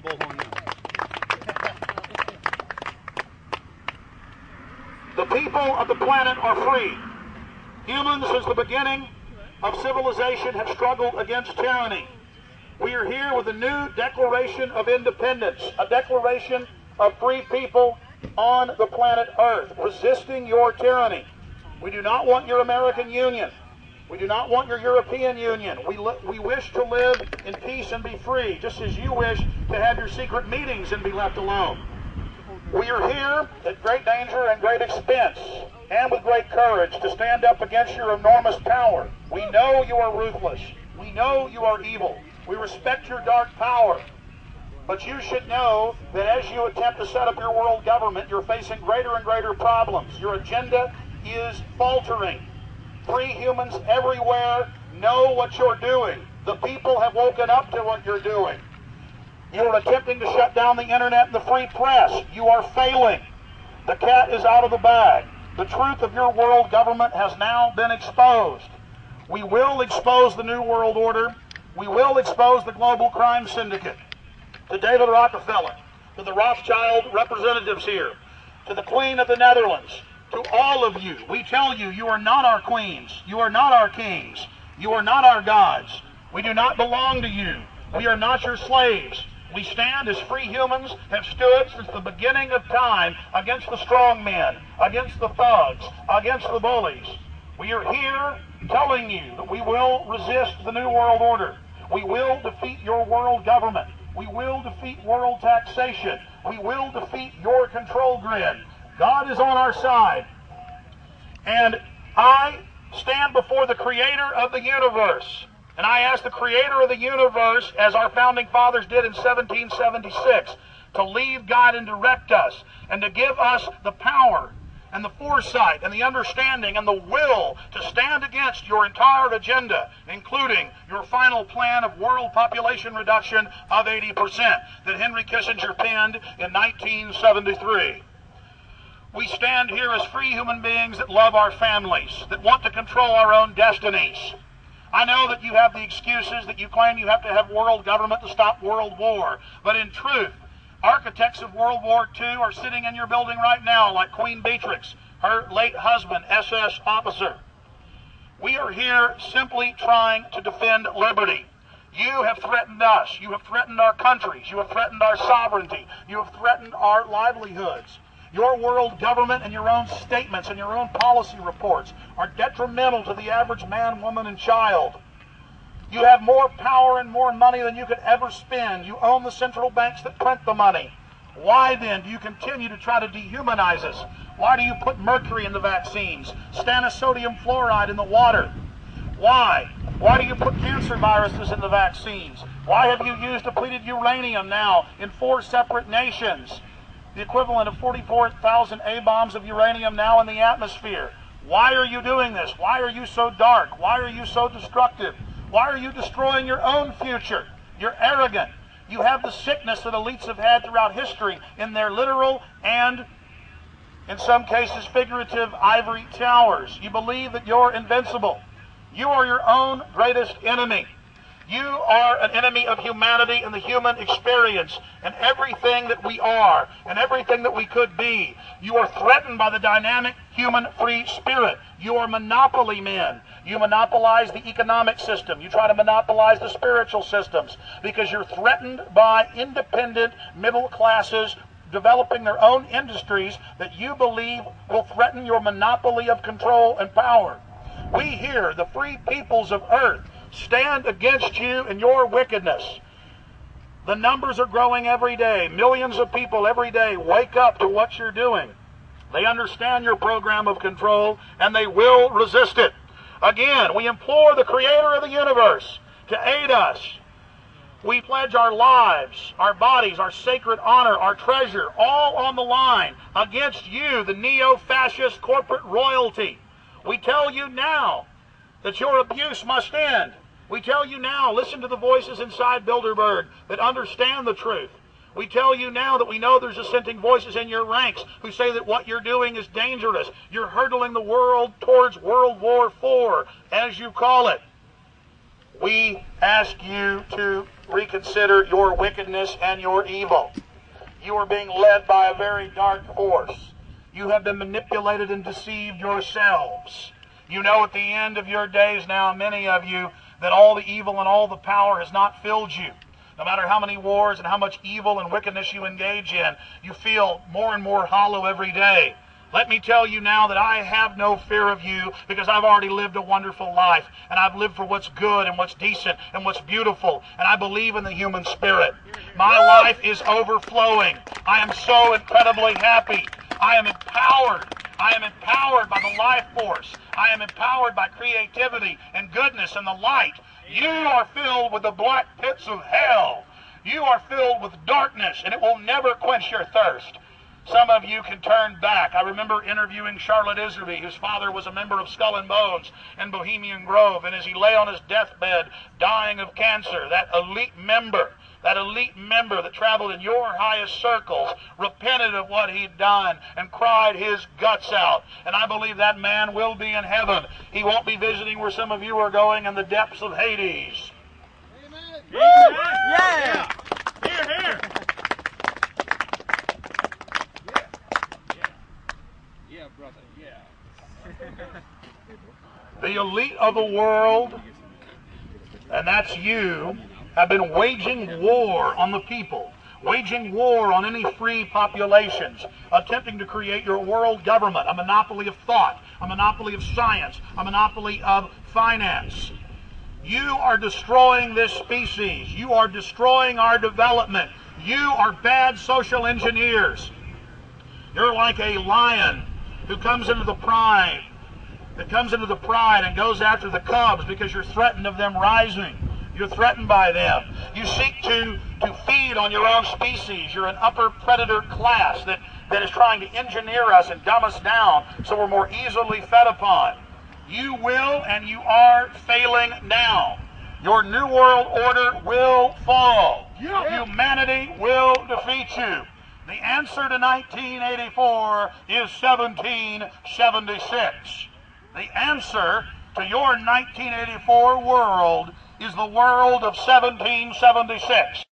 The people of the planet are free. Humans, since the beginning of civilization, have struggled against tyranny. We are here with a new Declaration of Independence, a declaration of free people on the planet Earth, resisting your tyranny. We do not want your American Union. We do not want your European Union. We wish to live in peace and be free, just as you wish to have your secret meetings and be left alone. We are here at great danger and great expense, and with great courage, to stand up against your enormous power. We know you are ruthless. We know you are evil. We respect your dark power. But you should know that as you attempt to set up your world government, you're facing greater and greater problems. Your agenda is faltering. Free humans everywhere know what you're doing. The people have woken up to what you're doing. You're attempting to shut down the internet and the free press. You are failing. The cat is out of the bag. The truth of your world government has now been exposed. We will expose the New World Order. We will expose the global crime syndicate. To David Rockefeller, to the Rothschild representatives here, to the Queen of the Netherlands, to all of you, we tell you, you are not our queens. You are not our kings. You are not our gods. We do not belong to you. We are not your slaves. We stand as free humans, have stood since the beginning of time against the strong men, against the thugs, against the bullies. We are here telling you that we will resist the New World Order. We will defeat your world government. We will defeat world taxation. We will defeat your control grid. God is on our side. And I stand before the Creator of the universe. And I ask the Creator of the universe, as our founding fathers did in 1776, to lead, guide, and direct us, and to give us the power and the foresight and the understanding and the will to stand against your entire agenda, including your final plan of world population reduction of 80% that Henry Kissinger penned in 1973. We stand here as free human beings that love our families, that want to control our own destinies. I know that you have the excuses that you claim you have to have world government to stop world war, but in truth, architects of World War II are sitting in your building right now, like Queen Beatrix, her late husband, SS officer. We are here simply trying to defend liberty. You have threatened us. You have threatened our countries. You have threatened our sovereignty. You have threatened our livelihoods. Your world government and your own statements and your own policy reports are detrimental to the average man, woman, and child. You have more power and more money than you could ever spend. You own the central banks that print the money. Why then do you continue to try to dehumanize us? Why do you put mercury in the vaccines, sodium fluoride in the water? Why? Why do you put cancer viruses in the vaccines? Why have you used depleted uranium now in 4 separate nations? The equivalent of 44,000 A-bombs of uranium now in the atmosphere. Why are you doing this? Why are you so dark? Why are you so destructive? Why are you destroying your own future? You're arrogant. You have the sickness that elites have had throughout history in their literal and, in some cases, figurative ivory towers. You believe that you're invincible. You are your own greatest enemy. You are an enemy of humanity and the human experience and everything that we are and everything that we could be. You are threatened by the dynamic human free spirit. You are monopoly men. You monopolize the economic system. You try to monopolize the spiritual systems because you're threatened by independent middle classes developing their own industries that you believe will threaten your monopoly of control and power. We here, the free peoples of earth, stand against you and your wickedness. The numbers are growing every day. Millions of people every day wake up to what you're doing. They understand your program of control and they will resist it. Again, we implore the Creator of the universe to aid us. We pledge our lives, our bodies, our sacred honor, our treasure, all on the line against you, the neo-fascist corporate royalty. We tell you now that your abuse must end. We tell you now, listen to the voices inside Bilderberg that understand the truth. We tell you now that we know there's dissenting voices in your ranks who say that what you're doing is dangerous. You're hurtling the world towards World War IV, as you call it. We ask you to reconsider your wickedness and your evil. You are being led by a very dark force. You have been manipulated and deceived yourselves. You know at the end of your days now, many of you, that all the evil and all the power has not filled you. No matter how many wars and how much evil and wickedness you engage in, you feel more and more hollow every day. Let me tell you now that I have no fear of you, because I've already lived a wonderful life, and I've lived for what's good and what's decent and what's beautiful, and I believe in the human spirit. My life is overflowing. I am so incredibly happy. I am empowered. I am empowered by the life force. I am empowered by creativity and goodness and the light. You are filled with the black pits of hell. You are filled with darkness, and it will never quench your thirst. Some of you can turn back. I remember interviewing Charlotte Iserby, whose father was a member of Skull and Bones in Bohemian Grove, and as he lay on his deathbed dying of cancer, that elite member that traveled in your highest circles repented of what he'd done and cried his guts out. And I believe that man will be in heaven. He won't be visiting where some of you are going, in the depths of Hades. Amen. Yeah. Here, here. Yeah, brother. Yeah. The elite of the world, and that's you, have been waging war on the people, waging war on any free populations, attempting to create your world government, a monopoly of thought, a monopoly of science, a monopoly of finance. You are destroying this species. You are destroying our development. You are bad social engineers. You're like a lion who comes into the pride, and goes after the cubs because you're threatened of them rising. You're threatened by them. You seek to feed on your own species. You're an upper predator class that is trying to engineer us and dumb us down so we're more easily fed upon. You will and you are failing now. Your New World Order will fall. Humanity will defeat you. The answer to 1984 is 1776. The answer to your 1984 world is the world of 1776.